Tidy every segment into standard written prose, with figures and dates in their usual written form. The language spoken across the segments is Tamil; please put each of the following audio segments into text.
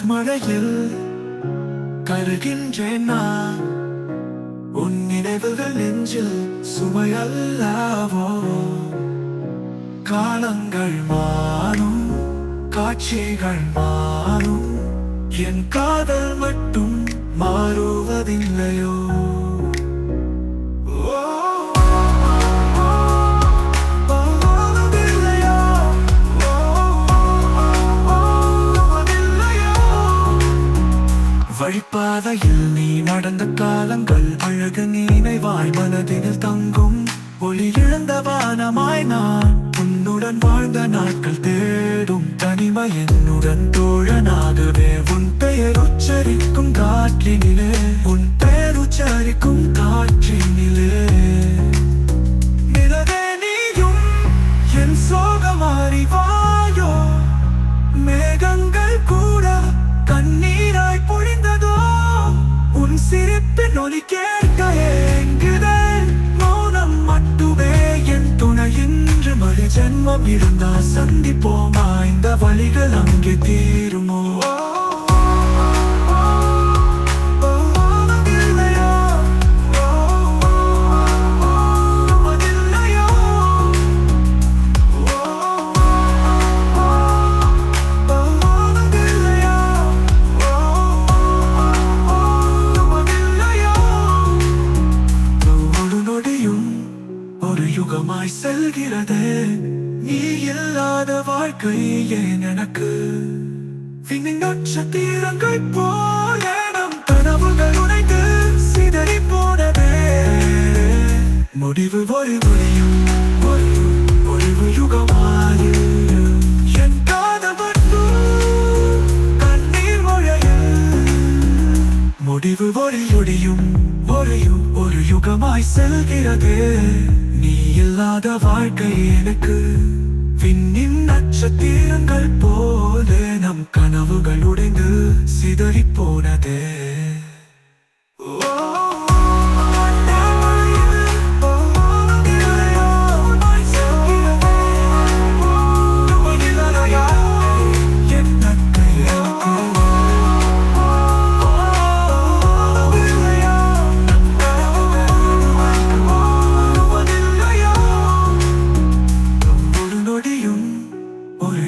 மழையில் கருகின்றேன் நான். உன் நினைவுகள் நெஞ்சில் சுமையல்லாவோ. காலங்கள் மாறும், காட்சிகள் மாறும், என் காதல் மட்டும் மாறுவதில்லையோ. வழிப்பாதையில் நீ நடந்த காலங்கள் அழகு நினைவாய் மனதினில் தங்கும். ஒளி இழந்த வானமாய் நான் உன்னுடன் வாழ்ந்த நாட்கள் தேடும். தனிமை என்னுடன் தோழனாகவே உன் பெயர் உச்சரிக்கும் காற்றினிலே, உன் பெயர் உச்சரிக்கும் காற்றினிலே. நிலவே நீயும் என் சோகம் அறிவாயோ. மேகங்கள் கூட கண்ணீராய் பொழிந்ததோ. உன் சிரிப்பின் ஒலி கேட்க ஏங்குதேன். மௌனம் மட்டுமே என் துணை. இன்று மறு ஜென்மம் இருந்தால் சந்திப்போமா? இந்த வழிகள் அங்கே தீருமோ? யுகமாய் செல்கிறது. நீ இல்லாத வாழ்க்கை ஏன் எனக்கு? விண்ணின் நட்சத்திரங்கள் போல நம் கனவுகள் உடைந்து சிதறி போனதே. முடிவு ஒரு முடியும், ஒரு முடிவு யுகமாய் என் காதல் மட்டும் கண்ணீர் மழைய. முடிவு ஒரு ஒளியும் ஒரு யுகமாய் செல்கிறது. நீ இல்லாத வாழ்க்கை எனக்கு. விண்ணின் நட்சத்திரங்கள் போல நம் கனவுகள் உடைந்து சிதறி போனதே.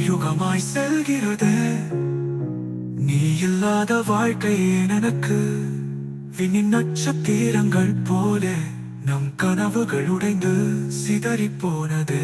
யுகமாய் செல்கிறது. நீ இல்லாத வாழ்க்கை எனக்கு. விண்ணின் நட்சத்திரங்கள் போல நம் கனவுகள் உடைந்து சிதறி போனது.